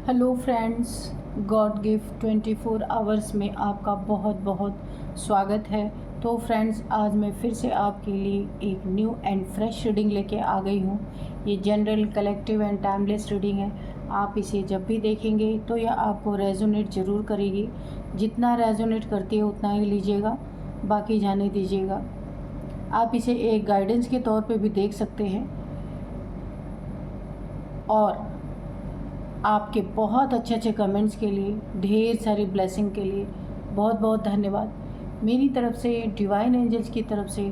Hello friends, God gift 24 hours में आपका बहुत बहुत स्वागत है। तो फ्रेंड्स, आज मैं फिर से आपके लिए एक न्यू एंड फ्रेश रीडिंग लेके आ गई हूँ। ये general, collective and timeless reading है। आप इसे जब भी देखेंगे तो यह आपको रेजोनेट ज़रूर करेगी। जितना रेजोनेट करती है उतना ही लीजिएगा, बाकी जाने दीजिएगा। आप इसे एक गाइडेंस के तौर पे भी देख सकते हैं। और आपके बहुत अच्छे अच्छे कमेंट्स के लिए, ढेर सारी ब्लेसिंग के लिए बहुत बहुत धन्यवाद। मेरी तरफ से, डिवाइन एंजल्स की तरफ से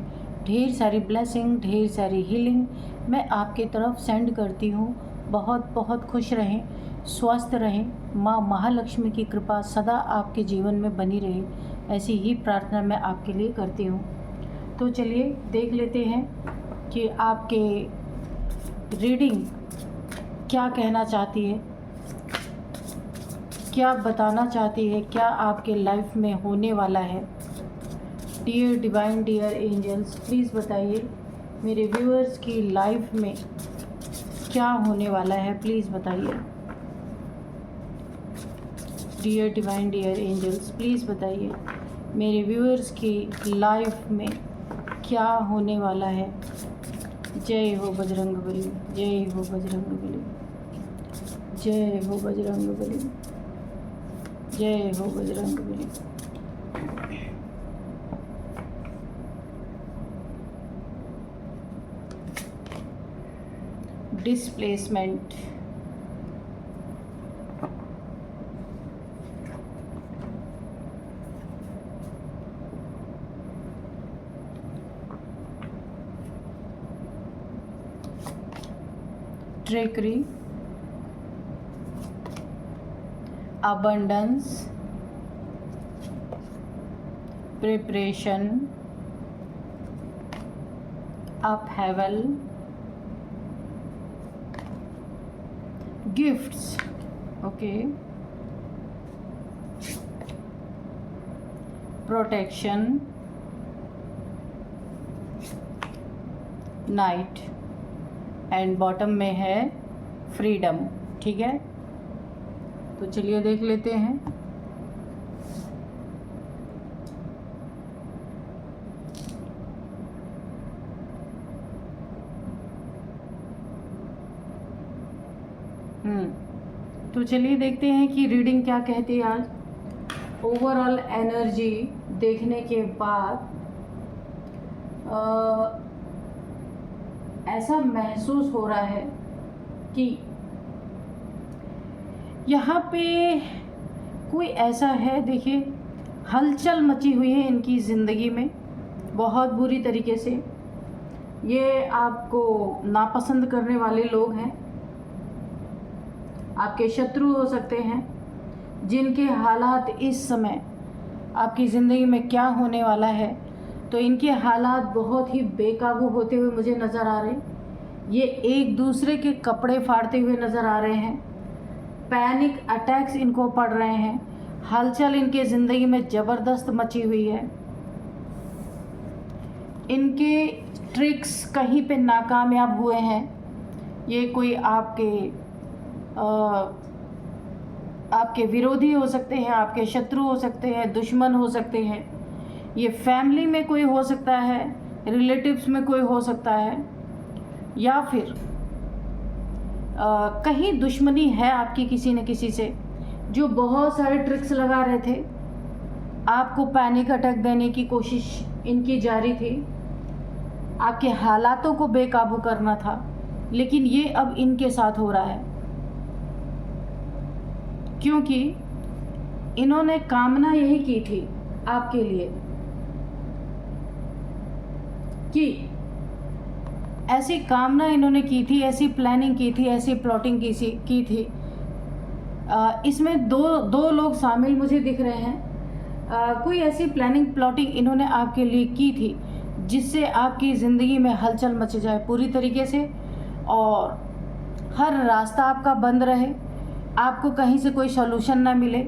ढेर सारी ब्लेसिंग, ढेर सारी हीलिंग मैं आपके तरफ सेंड करती हूँ। बहुत बहुत खुश रहें, स्वस्थ रहें, माँ महालक्ष्मी की कृपा सदा आपके जीवन में बनी रहे, ऐसी ही प्रार्थना मैं आपके लिए करती हूँ। तो चलिए देख लेते हैं कि आपके रीडिंग क्या कहना चाहती है, क्या बताना चाहती है, क्या आपके लाइफ में होने वाला है। Dear divine, dear angels, please बताइए मेरे व्यूअर्स की लाइफ में क्या होने वाला है, प्लीज़ बताइए। Dear divine, dear angels, please बताइए मेरे व्यूअर्स की लाइफ में क्या होने वाला है। जय हो बजरंगबली, जय हो बजरंगबली, जय हो बजरंगबली, जय हो Bajrangbali. Displacement, trickery, abundance, preparation, upheaval, gifts, okay, protection, night, and bottom में है फ्रीडम। ठीक है, तो चलिए देख लेते हैं। तो चलिए देखते हैं कि रीडिंग क्या कहती है आज। ओवरऑल एनर्जी देखने के बाद ऐसा महसूस हो रहा है कि यहाँ पे कोई ऐसा है, देखिए हलचल मची हुई है इनकी ज़िंदगी में बहुत बुरी तरीके से। ये आपको नापसंद करने वाले लोग हैं, आपके शत्रु हो सकते हैं, जिनके हालात इस समय आपकी ज़िंदगी में क्या होने वाला है, तो इनके हालात बहुत ही बेकाबू होते हुए मुझे नज़र आ रहे हैं। ये एक दूसरे के कपड़े फाड़ते हुए नज़र आ रहे हैं, पैनिक अटैक्स इनको पड़ रहे हैं, हलचल इनके ज़िंदगी में ज़बरदस्त मची हुई है। इनके ट्रिक्स कहीं पे नाकामयाब हुए हैं। ये कोई आपके विरोधी हो सकते हैं, आपके शत्रु हो सकते हैं, दुश्मन हो सकते हैं। ये फैमिली में कोई हो सकता है, रिलेटिव्स में कोई हो सकता है, या फिर कहीं दुश्मनी है आपकी किसी न किसी से, जो बहुत सारे ट्रिक्स लगा रहे थे। आपको पैनिक अटैक देने की कोशिश इनकी जारी थी, आपके हालातों को बेकाबू करना था, लेकिन ये अब इनके साथ हो रहा है, क्योंकि इन्होंने कामना यही की थी आपके लिए कि ऐसी कामना इन्होंने की थी, ऐसी प्लानिंग की थी, ऐसी प्लॉटिंग की थी। इसमें दो लोग शामिल मुझे दिख रहे हैं। कोई ऐसी प्लानिंग प्लॉटिंग इन्होंने आपके लिए की थी जिससे आपकी ज़िंदगी में हलचल मच जाए पूरी तरीके से, और हर रास्ता आपका बंद रहे, आपको कहीं से कोई सॉल्यूशन ना मिले।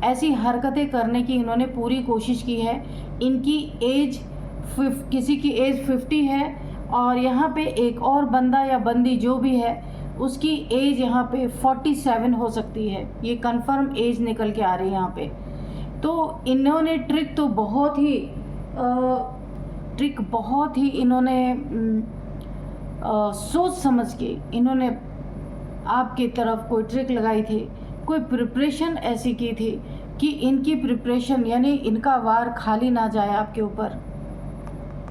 ऐसी हरकतें करने की इन्होंने पूरी कोशिश की है। इनकी एज किसी की एज 50 है, और यहाँ पे एक और बंदा या बंदी जो भी है उसकी एज यहाँ पे 47 हो सकती है, ये कंफर्म एज निकल के आ रही है यहाँ पे। तो इन्होंने ट्रिक बहुत ही इन्होंने सोच समझ के इन्होंने आपकी तरफ कोई ट्रिक लगाई थी, कोई प्रिपरेशन ऐसी की थी कि इनकी प्रिपरेशन यानी इनका वार खाली ना जाए आपके ऊपर,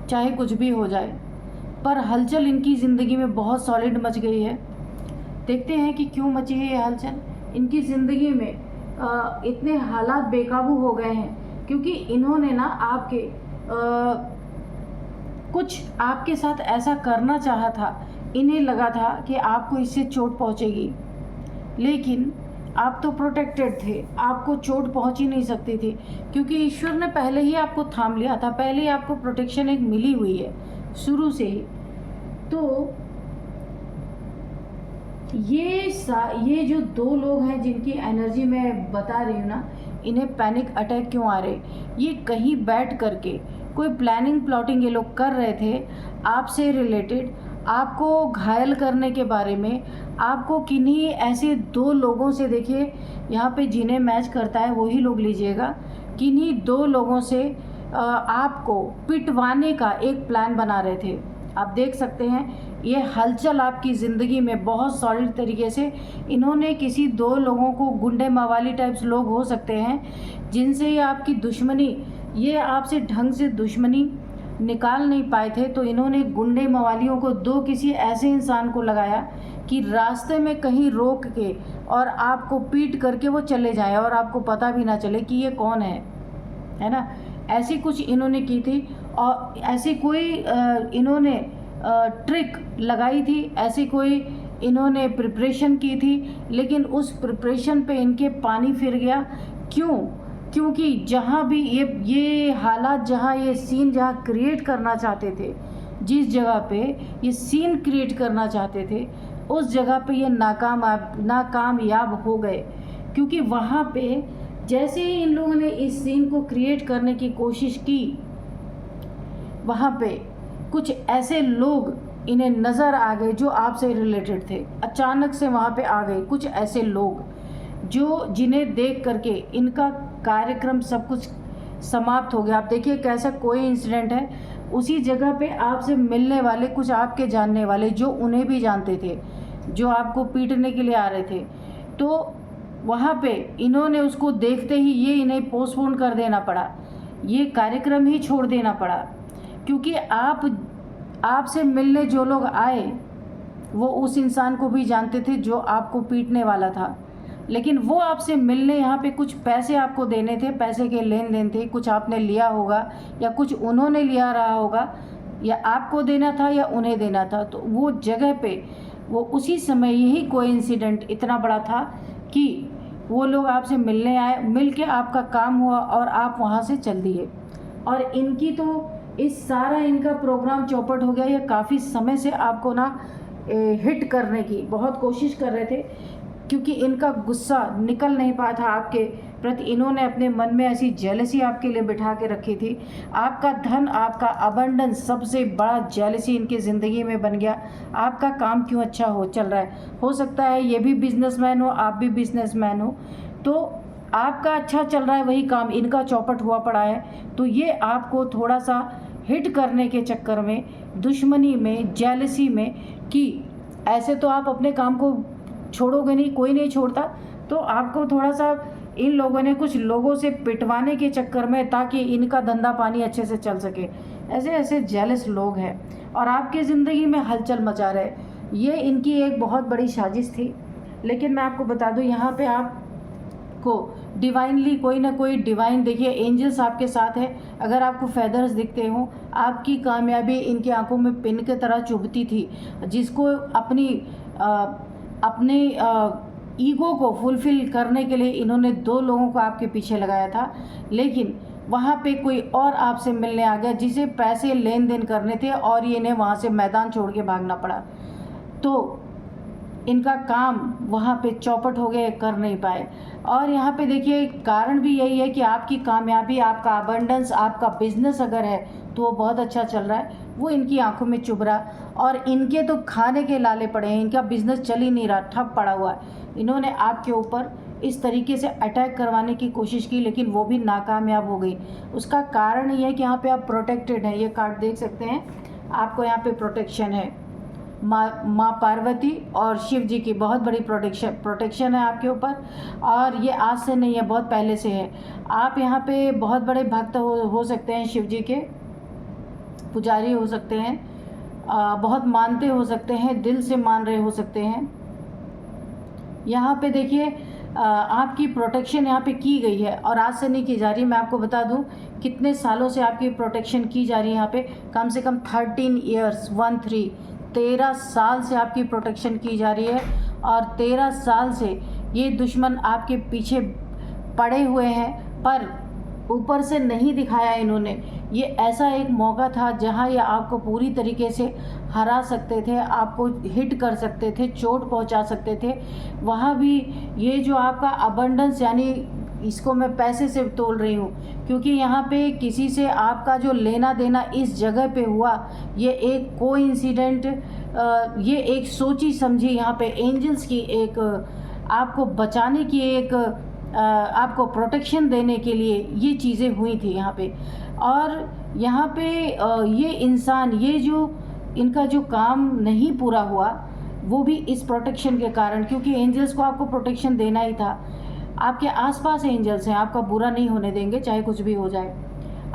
चाहे कुछ भी हो जाए। पर हलचल इनकी ज़िंदगी में बहुत सॉलिड मच गई है। देखते हैं कि क्यों मची है ये हलचल। इनकी ज़िंदगी में इतने हालात बेकाबू हो गए हैं क्योंकि इन्होंने ना कुछ आपके साथ ऐसा करना चाहा था। इन्हें लगा था कि आपको इससे चोट पहुंचेगी, लेकिन आप तो प्रोटेक्टेड थे, आपको चोट पहुंच ही नहीं सकती थी क्योंकि ईश्वर ने पहले ही आपको थाम लिया था, पहले ही आपको प्रोटेक्शन एक मिली हुई है शुरू से ही। तो ये जो दो लोग हैं जिनकी एनर्जी मैं बता रही हूँ ना, इन्हें पैनिक अटैक क्यों आ रहे, ये कहीं बैठ करके कोई प्लानिंग प्लॉटिंग ये लोग कर रहे थे आपसे रिलेटेड, आपको घायल करने के बारे में। आपको किन्हीं ऐसे दो लोगों से, देखिए यहाँ पे जिन्हें मैच करता है वही लोग लीजिएगा, किन्हीं दो लोगों से आपको पिटवाने का एक प्लान बना रहे थे। आप देख सकते हैं ये हलचल आपकी ज़िंदगी में बहुत सॉलिड तरीके से इन्होंने किसी दो लोगों को, गुंडे मवाली टाइप्स लोग हो सकते हैं जिनसे ये आपकी दुश्मनी, ये आपसे ढंग से दुश्मनी निकाल नहीं पाए थे, तो इन्होंने गुंडे मवालियों को दो किसी ऐसे इंसान को लगाया कि रास्ते में कहीं रोक के और आपको पीट करके वो चले जाएं और आपको पता भी ना चले कि ये कौन है ना। ऐसी कुछ इन्होंने की थी और ऐसी कोई इन्होंने ट्रिक लगाई थी, ऐसी कोई इन्होंने प्रिपरेशन की थी, लेकिन उस प्रिपरेशन पे इनके पानी फिर गया। क्यों? क्योंकि जहाँ भी ये हालात, जहाँ ये सीन जहाँ क्रिएट करना चाहते थे, जिस जगह पे ये सीन क्रिएट करना चाहते थे, उस जगह पे ये नाकामयाब हो गए। क्योंकि वहाँ पे जैसे ही इन लोगों ने इस सीन को क्रिएट करने की कोशिश की, वहाँ पे कुछ ऐसे लोग इन्हें नज़र आ गए जो आपसे रिलेटेड थे। अचानक से वहाँ पे आ गए कुछ ऐसे लोग जिन्हें देख करके इनका कार्यक्रम सब कुछ समाप्त हो गया। आप देखिए कैसा कोई इंसिडेंट है, उसी जगह पे आपसे मिलने वाले कुछ आपके जानने वाले जो उन्हें भी जानते थे, जो आपको पीटने के लिए आ रहे थे, तो वहाँ पे इन्होंने उसको देखते ही ये इन्हें पोस्टपोन कर देना पड़ा, ये कार्यक्रम ही छोड़ देना पड़ा। क्योंकि आपसे मिलने जो लोग आए वो उस इंसान को भी जानते थे जो आपको पीटने वाला था, लेकिन वो आपसे मिलने यहाँ पे कुछ पैसे आपको देने थे, पैसे के लेन देन थे, कुछ आपने लिया होगा या कुछ उन्होंने लिया रहा होगा, या आपको देना था या उन्हें देना था। तो वो जगह पे वो उसी समय यही कोइंसिडेंट इतना बड़ा था कि वो लोग आपसे मिलने आए, मिल के आपका काम हुआ और आप वहाँ से चल दिए। और इनकी तो इस सारा इनका प्रोग्राम चौपट हो गया। ये काफ़ी समय से आपको ना हिट करने की बहुत कोशिश कर रहे थे, क्योंकि इनका गुस्सा निकल नहीं पाया था आपके प्रति। इन्होंने अपने मन में ऐसी जेलसी आपके लिए बिठा के रखी थी। आपका धन, आपका अबंडेंस, सबसे बड़ा जेलसी इनकी ज़िंदगी में बन गया। आपका काम क्यों अच्छा चल रहा है, हो सकता है ये भी बिजनेसमैन हो, आप भी बिजनेसमैन हो, तो आपका अच्छा चल रहा है, वही काम इनका चौपट हुआ पड़ा है। तो ये आपको थोड़ा सा हिट करने के चक्कर में, दुश्मनी में, जेलसी में, कि ऐसे तो आप अपने काम को छोड़ोगे नहीं, कोई नहीं छोड़ता, तो आपको थोड़ा सा इन लोगों ने कुछ लोगों से पिटवाने के चक्कर में, ताकि इनका धंधा पानी अच्छे से चल सके, ऐसे ऐसे जेलस लोग हैं और आपकी ज़िंदगी में हलचल मचा रहे। ये इनकी एक बहुत बड़ी साजिश थी। लेकिन मैं आपको बता दूं, यहाँ पे आपको डिवाइनली कोई ना कोई डिवाइन, देखिए एंजल्स आपके साथ है। अगर आपको फेदर्स दिखते हो, आपकी कामयाबी इनकी आंखों में पिन की तरह चुभती थी, जिसको अपने ईगो को फुलफ़िल करने के लिए इन्होंने दो लोगों को आपके पीछे लगाया था। लेकिन वहाँ पे कोई और आपसे मिलने आ गया जिसे पैसे लेन देन करने थे, और ये इन्हें वहाँ से मैदान छोड़ के भागना पड़ा। तो इनका काम वहाँ पे चौपट हो गए, कर नहीं पाए। और यहाँ पे देखिए कारण भी यही है कि आपकी कामयाबी, आपका अबंडेंस, आपका बिजनेस अगर है तो वो बहुत अच्छा चल रहा है। वो इनकी आंखों में चुभ रहा और इनके तो खाने के लाले पड़े हैं, इनका बिजनेस चल ही नहीं रहा, ठप पड़ा हुआ है। इन्होंने आपके ऊपर इस तरीके से अटैक करवाने की कोशिश की, लेकिन वो भी नाकामयाब हो गई। उसका कारण ये है कि यहाँ पे आप प्रोटेक्टेड हैं। ये कार्ड देख सकते हैं, आपको यहाँ पे प्रोटेक्शन है। माँ पार्वती और शिव जी की बहुत बड़ी प्रोटेक्शन है आपके ऊपर, और ये आज से नहीं है, बहुत पहले से है। आप यहाँ पे बहुत बड़े भक्त हो सकते हैं, शिव जी के पुजारी हो सकते हैं, बहुत मानते हो सकते हैं, दिल से मान रहे हो सकते हैं। यहाँ पे देखिए आपकी प्रोटेक्शन यहाँ पे की गई है और आज से नहीं की जा रही। मैं आपको बता दूँ कितने सालों से आपकी प्रोटेक्शन की जा रही है। यहाँ पे कम से कम 13 ईयर्स 13 साल से आपकी प्रोटेक्शन की जा रही है, और 13 साल से ये दुश्मन आपके पीछे पड़े हुए हैं, पर ऊपर से नहीं दिखाया इन्होंने। ये ऐसा एक मौका था जहां ये आपको पूरी तरीके से हरा सकते थे, आपको हिट कर सकते थे, चोट पहुंचा सकते थे। वहाँ भी ये जो आपका अबंडेंस, यानी इसको मैं पैसे से तोल रही हूँ, क्योंकि यहाँ पे किसी से आपका जो लेना देना इस जगह पे हुआ, ये एक कोइंसिडेंट, ये एक सोची समझी यहाँ पे एंजल्स की एक आपको बचाने की, एक आपको प्रोटेक्शन देने के लिए ये चीज़ें हुई थी यहाँ पे। और यहाँ पे ये इंसान, ये जो इनका जो काम नहीं पूरा हुआ, वो भी इस प्रोटेक्शन के कारण, क्योंकि एंजल्स को आपको प्रोटेक्शन देना ही था। आपके आसपास एंजल्स हैं, आपका बुरा नहीं होने देंगे चाहे कुछ भी हो जाए।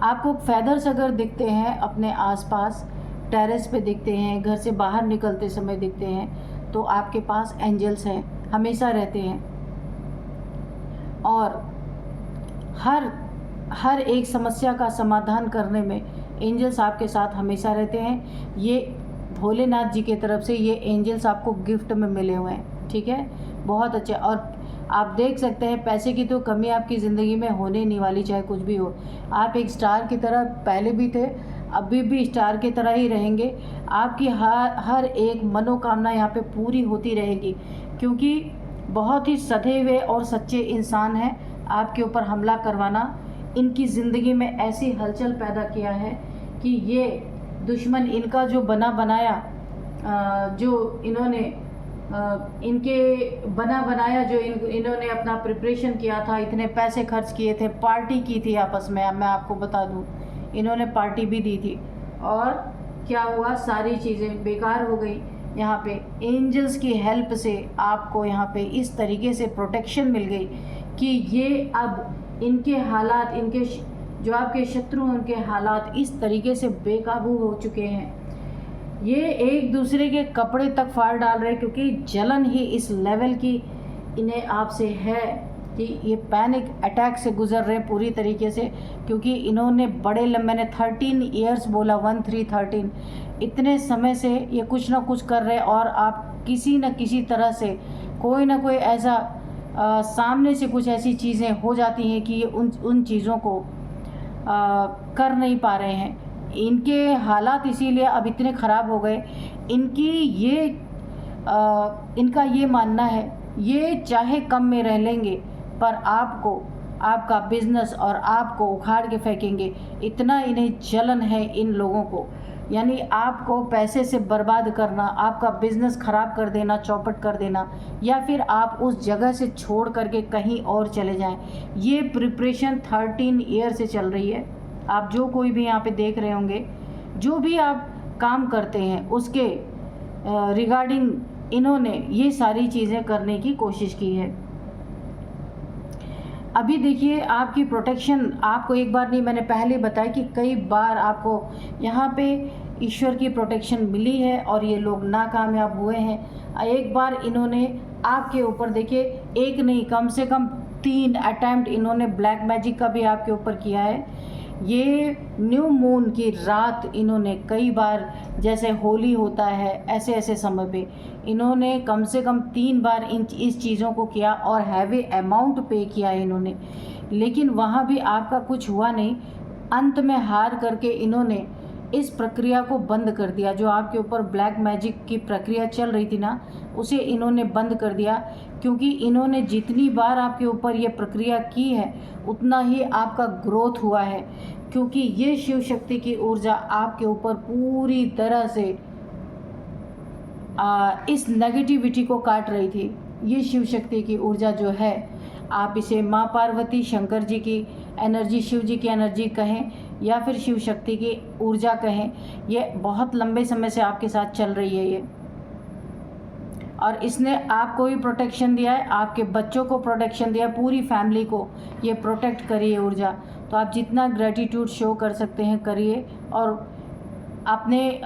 आपको फेदर्स अगर दिखते हैं अपने आसपास, टेरेस पे दिखते हैं, घर से बाहर निकलते समय दिखते हैं, तो आपके पास एंजल्स हैं, हमेशा रहते हैं। और हर एक समस्या का समाधान करने में एंजल्स आपके साथ हमेशा रहते हैं। ये भोलेनाथ जी की तरफ से ये एंजल्स आपको गिफ्ट में मिले हुए हैं, ठीक है, बहुत अच्छे। और आप देख सकते हैं पैसे की तो कमी आपकी ज़िंदगी में होने नहीं वाली, चाहे कुछ भी हो। आप एक स्टार की तरह पहले भी थे, अभी भी स्टार की तरह ही रहेंगे। आपकी हर एक मनोकामना यहाँ पे पूरी होती रहेगी, क्योंकि बहुत ही सधे हुए और सच्चे इंसान हैं। आपके ऊपर हमला करवाना, इनकी ज़िंदगी में ऐसी हलचल पैदा किया है कि ये दुश्मन इनका जो बना बनाया, जो इन्होंने इनके बना बनाया, जो इन्होंने अपना प्रिपरेशन किया था, इतने पैसे खर्च किए थे, पार्टी की थी आपस में, मैं आपको बता दूं, इन्होंने पार्टी भी दी थी, और क्या हुआ, सारी चीज़ें बेकार हो गई। यहाँ पे एंजल्स की हेल्प से आपको यहाँ पे इस तरीके से प्रोटेक्शन मिल गई कि ये अब इनके हालात, इनके जो आपके शत्रु हैं, उनके हालात इस तरीके से बेकाबू हो चुके हैं। ये एक दूसरे के कपड़े तक फाड़ डाल रहे हैं, क्योंकि जलन ही इस लेवल की इन्हें आपसे है कि ये पैनिक अटैक से गुजर रहे हैं पूरी तरीके से। क्योंकि इन्होंने मैंने 13 ईयर्स बोला, 13 इतने समय से ये कुछ ना कुछ कर रहे हैं, और आप किसी न किसी तरह से कोई ना कोई ऐसा सामने से कुछ ऐसी चीज़ें हो जाती हैं कि ये उन चीज़ों को कर नहीं पा रहे हैं। इनके हालात इसीलिए अब इतने ख़राब हो गए। इनका ये मानना है, ये चाहे कम में रह लेंगे, पर आपको, आपका बिजनेस और आपको उखाड़ के फेंकेंगे। इतना इन्हें जलन है इन लोगों को, यानी आपको पैसे से बर्बाद करना, आपका बिजनेस ख़राब कर देना, चौपट कर देना, या फिर आप उस जगह से छोड़ करके कहीं और चले जाएं। ये प्रिपरेशन 13 ईयर से चल रही है। आप जो कोई भी यहाँ पे देख रहे होंगे, जो भी आप काम करते हैं, उसके रिगार्डिंग इन्होंने ये सारी चीज़ें करने की कोशिश की है। अभी देखिए आपकी प्रोटेक्शन, आपको एक बार नहीं, मैंने पहले बताया कि कई बार आपको यहाँ पे ईश्वर की प्रोटेक्शन मिली है और ये लोग नाकामयाब हुए हैं। एक बार इन्होंने आपके ऊपर, देखिए एक नहीं, कम से कम 3 अटैम्प्ट इन्होंने ब्लैक मैजिक का भी आपके ऊपर किया है। ये न्यू मून की रात इन्होंने कई बार, जैसे होली होता है, ऐसे ऐसे समय पे इन्होंने कम से कम 3 बार इस चीज़ों को किया, और हैवी अमाउंट पे किया है इन्होंने। लेकिन वहाँ भी आपका कुछ हुआ नहीं। अंत में हार करके इन्होंने इस प्रक्रिया को बंद कर दिया। जो आपके ऊपर ब्लैक मैजिक की प्रक्रिया चल रही थी ना, उसे इन्होंने बंद कर दिया, क्योंकि इन्होंने जितनी बार आपके ऊपर ये प्रक्रिया की है उतना ही आपका ग्रोथ हुआ है, क्योंकि ये शिव शक्ति की ऊर्जा आपके ऊपर पूरी तरह से इस नेगेटिविटी को काट रही थी। ये शिव शक्ति की ऊर्जा जो है, आप इसे माँ पार्वती शंकर जी की एनर्जी, शिव जी की एनर्जी कहें या फिर शिव शक्ति की ऊर्जा कहें, ये बहुत लंबे समय से आपके साथ चल रही है ये, और इसने आपको भी प्रोटेक्शन दिया है, आपके बच्चों को प्रोटेक्शन दिया है, पूरी फैमिली को ये प्रोटेक्ट करिए ऊर्जा। तो आप जितना ग्रेटिट्यूड शो कर सकते हैं करिए, और अपने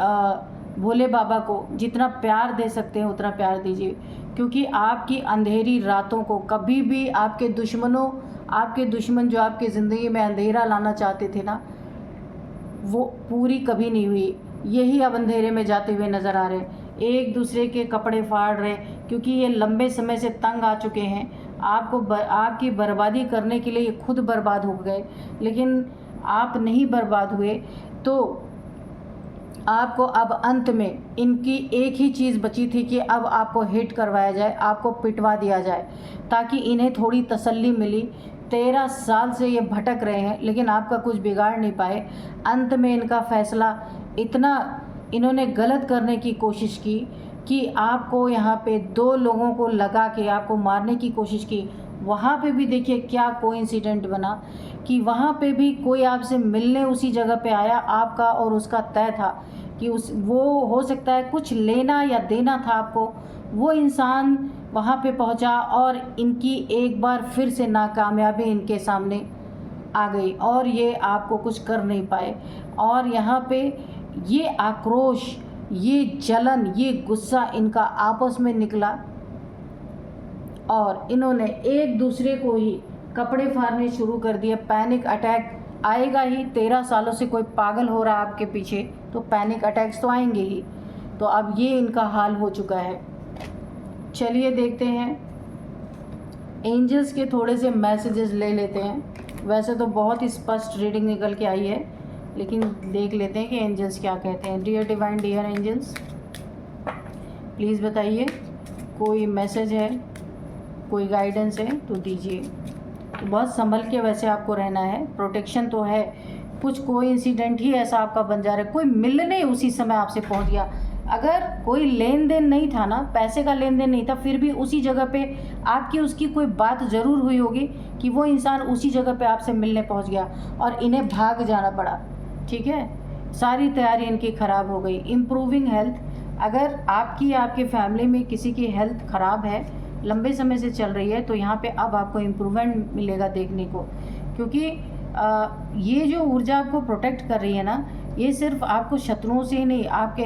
भोले बाबा को जितना प्यार दे सकते हैं उतना प्यार दीजिए, क्योंकि आपकी अंधेरी रातों को कभी भी आपके दुश्मन जो आपकी ज़िंदगी में अंधेरा लाना चाहते थे ना, वो पूरी कभी नहीं हुई। यही अब अंधेरे में जाते हुए नज़र आ रहे हैं, एक दूसरे के कपड़े फाड़ रहे, क्योंकि ये लंबे समय से तंग आ चुके हैं। आपकी बर्बादी करने के लिए ये खुद बर्बाद हो गए, लेकिन आप नहीं बर्बाद हुए। तो आपको अब अंत में इनकी एक ही चीज़ बची थी कि अब आपको हिट करवाया जाए, आपको पिटवा दिया जाए, ताकि इन्हें थोड़ी तसल्ली मिली। 13 साल से ये भटक रहे हैं, लेकिन आपका कुछ बिगाड़ नहीं पाए। अंत में इनका फैसला इतना इन्होंने गलत करने की कोशिश की कि आपको यहाँ पे 2 लोगों को लगा के आपको मारने की कोशिश की। वहाँ पे भी देखिए क्या कोइंसिडेंट बना कि वहाँ पे भी कोई आपसे मिलने उसी जगह पे आया, आपका और उसका तय था कि वो हो सकता है कुछ लेना या देना था आपको, वो इंसान वहाँ पे पहुँचा और इनकी एक बार फिर से नाकामयाबी इनके सामने आ गई और ये आपको कुछ कर नहीं पाए। और यहाँ पे ये आक्रोश, ये जलन, ये गुस्सा इनका आपस में निकला और इन्होंने एक दूसरे को ही कपड़े फाड़ने शुरू कर दिए। पैनिक अटैक आएगा ही, 13 सालों से कोई पागल हो रहा है आपके पीछे, तो पैनिक अटैक्स तो आएंगे ही। तो अब ये इनका हाल हो चुका है। चलिए देखते हैं, एंजल्स के थोड़े से मैसेजेस ले लेते हैं। वैसे तो बहुत ही स्पष्ट रीडिंग निकल के आई है, लेकिन देख लेते हैं कि एंजल्स क्या कहते हैं। Dear divine, dear angels, please बताइए, कोई मैसेज है, कोई गाइडेंस है तो दीजिए। तो बहुत संभल के वैसे आपको रहना है, प्रोटेक्शन तो है। कुछ कोई इंसिडेंट ही ऐसा आपका बन जा रहा है, कोई मिलने उसी समय आपसे पहुंच गया। अगर कोई लेन देन नहीं था ना, पैसे का लेन देन नहीं था, फिर भी उसी जगह पे आपकी उसकी कोई बात ज़रूर हुई होगी कि वो इंसान उसी जगह पे आपसे मिलने पहुंच गया और इन्हें भाग जाना पड़ा। ठीक है, सारी तैयारी इनकी ख़राब हो गई। इम्प्रूविंग हेल्थ, अगर आपकी या आपकी फैमिली में किसी की हेल्थ ख़राब है, लंबे समय से चल रही है, तो यहाँ पे अब आपको इम्प्रूवमेंट मिलेगा देखने को, क्योंकि ये जो ऊर्जा आपको प्रोटेक्ट कर रही है ना, ये सिर्फ आपको शत्रुओं से ही नहीं, आपके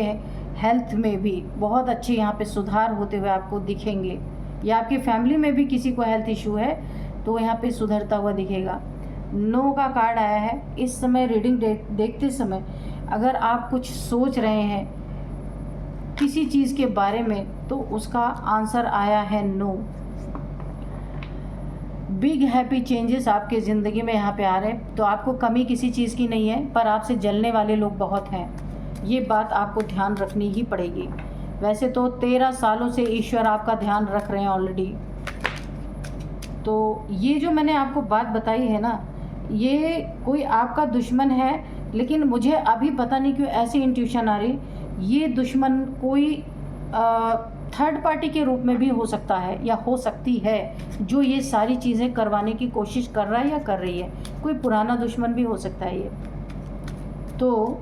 हेल्थ में भी बहुत अच्छे यहाँ पे सुधार होते हुए आपको दिखेंगे। या आपकी फैमिली में भी किसी को हेल्थ इशू है तो यहाँ पे सुधरता हुआ दिखेगा। नो का कार्ड आया है। इस समय रीडिंग देखते समय अगर आप कुछ सोच रहे हैं किसी चीज़ के बारे में, तो उसका आंसर आया है नो। बिग हैप्पी चेंजेस आपके ज़िंदगी में यहाँ पे आ रहे हैं। तो आपको कमी किसी चीज़ की नहीं है, पर आपसे जलने वाले लोग बहुत हैं, ये बात आपको ध्यान रखनी ही पड़ेगी। वैसे तो 13 सालों से ईश्वर आपका ध्यान रख रहे हैं ऑलरेडी। तो ये जो मैंने आपको बात बताई है ना, ये कोई आपका दुश्मन है, लेकिन मुझे अभी पता नहीं क्यों ऐसी इंट्यूशन आ रही, ये दुश्मन कोई थर्ड पार्टी के रूप में भी हो सकता है या हो सकती है, जो ये सारी चीज़ें करवाने की कोशिश कर रहा है या कर रही है। कोई पुराना दुश्मन भी हो सकता है ये। तो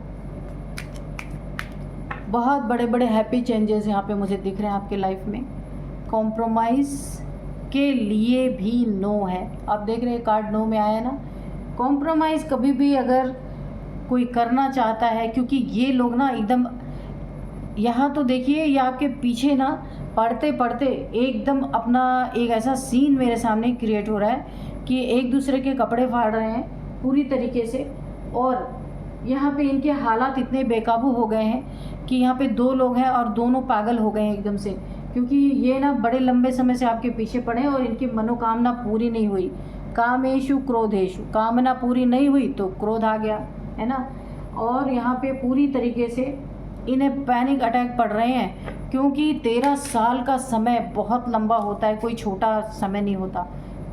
बहुत बड़े बड़े हैप्पी चेंजेस यहाँ पे मुझे दिख रहे हैं आपके लाइफ में। कॉम्प्रोमाइज़ के लिए भी नो है। आप देख रहे हैं कार्ड नो में आया ना। कॉम्प्रोमाइज़ कभी भी अगर कोई करना चाहता है, क्योंकि ये लोग ना एकदम, यहाँ तो देखिए ये आपके पीछे ना पढ़ते पढ़ते एकदम अपना एक ऐसा सीन मेरे सामने क्रिएट हो रहा है कि एक दूसरे के कपड़े फाड़ रहे हैं पूरी तरीके से, और यहाँ पे इनके हालात इतने बेकाबू हो गए हैं कि यहाँ पे 2 लोग हैं और दोनों पागल हो गए हैं एकदम से, क्योंकि ये ना बड़े लंबे समय से आपके पीछे पड़े और इनकी मनोकामना पूरी नहीं हुई। कामेशु क्रोधेशु, कामना पूरी नहीं हुई तो क्रोध आ गया, है ना। और यहाँ पे पूरी तरीके से इन्हें पैनिक अटैक पड़ रहे हैं, क्योंकि 13 साल का समय बहुत लंबा होता है, कोई छोटा समय नहीं होता।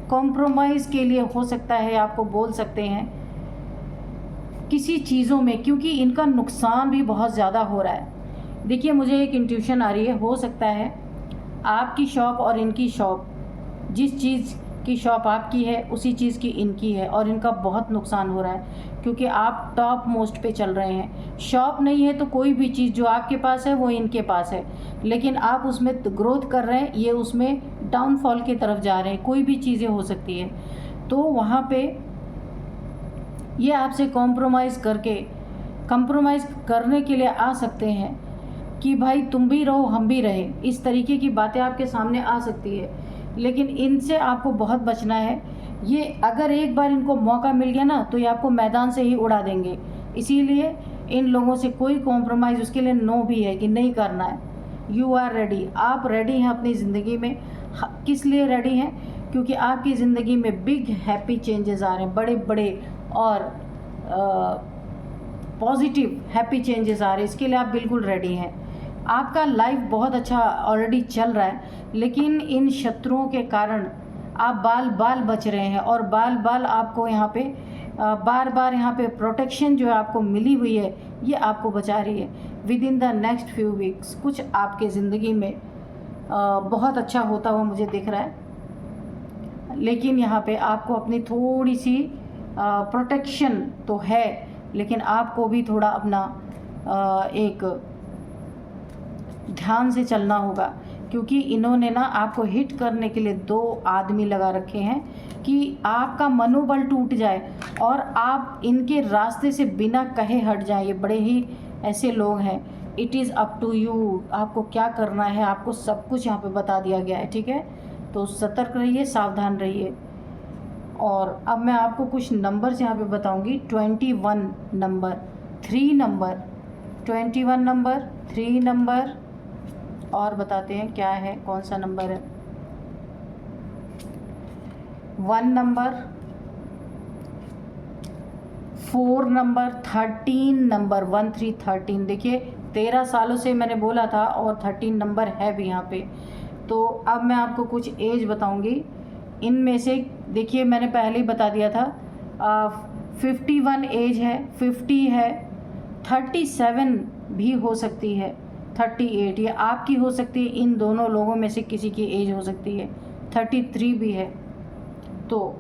कॉम्प्रोमाइज़ के लिए हो सकता है आपको बोल सकते हैं किसी चीज़ों में, क्योंकि इनका नुकसान भी बहुत ज़्यादा हो रहा है। देखिए, मुझे एक इंट्यूशन आ रही है, हो सकता है आपकी शॉप और इनकी शॉप, जिस चीज़ की शॉप आपकी है उसी चीज़ की इनकी है, और इनका बहुत नुकसान हो रहा है क्योंकि आप टॉप मोस्ट पे चल रहे हैं। शॉप नहीं है तो कोई भी चीज़ जो आपके पास है वो इनके पास है, लेकिन आप उसमें ग्रोथ कर रहे हैं, ये उसमें डाउनफॉल की तरफ जा रहे हैं। कोई भी चीज़ें हो सकती है, तो वहाँ पे ये आपसे कॉम्प्रोमाइज़ करने के लिए आ सकते हैं कि भाई तुम भी रहो हम भी रहे, इस तरीके की बातें आपके सामने आ सकती है। लेकिन इनसे आपको बहुत बचना है। ये अगर एक बार इनको मौका मिल गया ना तो ये आपको मैदान से ही उड़ा देंगे। इसीलिए इन लोगों से कोई कॉम्प्रोमाइज़, उसके लिए नो भी है कि नहीं करना है। यू आर रेडी, आप रेडी हैं अपनी ज़िंदगी में। किस लिए रेडी हैं? क्योंकि आपकी ज़िंदगी में बिग हैप्पी चेंजेस आ रहे हैं, बड़े बड़े और पॉजिटिव हैप्पी चेंजेस आ रहे हैं। इसके लिए आप बिल्कुल रेडी हैं। आपका लाइफ बहुत अच्छा ऑलरेडी चल रहा है, लेकिन इन शत्रुओं के कारण आप बाल बाल बच रहे हैं, और बाल बाल आपको यहाँ पे बार बार यहाँ पे प्रोटेक्शन जो है आपको मिली हुई है, ये आपको बचा रही है। With in the next few weeks कुछ आपके ज़िंदगी में बहुत अच्छा होता हुआ मुझे दिख रहा है, लेकिन यहाँ पे आपको अपनी थोड़ी सी प्रोटेक्शन तो है, लेकिन आपको भी थोड़ा अपना एक ध्यान से चलना होगा, क्योंकि इन्होंने ना आपको हिट करने के लिए 2 आदमी लगा रखे हैं कि आपका मनोबल टूट जाए और आप इनके रास्ते से बिना कहे हट जाएं। ये बड़े ही ऐसे लोग हैं। It is up to you, आपको क्या करना है, आपको सब कुछ यहाँ पे बता दिया गया है, ठीक है? तो सतर्क रहिए, सावधान रहिए। और अब मैं आपको कुछ नंबर्स यहाँ पे बताऊँगी। 21 नंबर, 3 नंबर, 21 नंबर, 3 नंबर, और बताते हैं क्या है, कौन सा नंबर है। 1 नंबर, 4 नंबर, 13 नंबर, 1 3 13। देखिए 13 सालों से मैंने बोला था और 13 नंबर है भी यहाँ पे। तो अब मैं आपको कुछ एज बताऊँगी। इनमें से देखिए मैंने पहले ही बता दिया था 51 एज है, 50 है, 37 भी हो सकती है, 38 ये आपकी हो सकती है। इन दोनों लोगों में से किसी की एज हो सकती है, 33 भी है। तो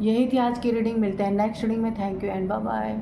यही थी आज की रीडिंग। मिलते हैं नेक्स्ट रीडिंग में। Thank you and bye bye.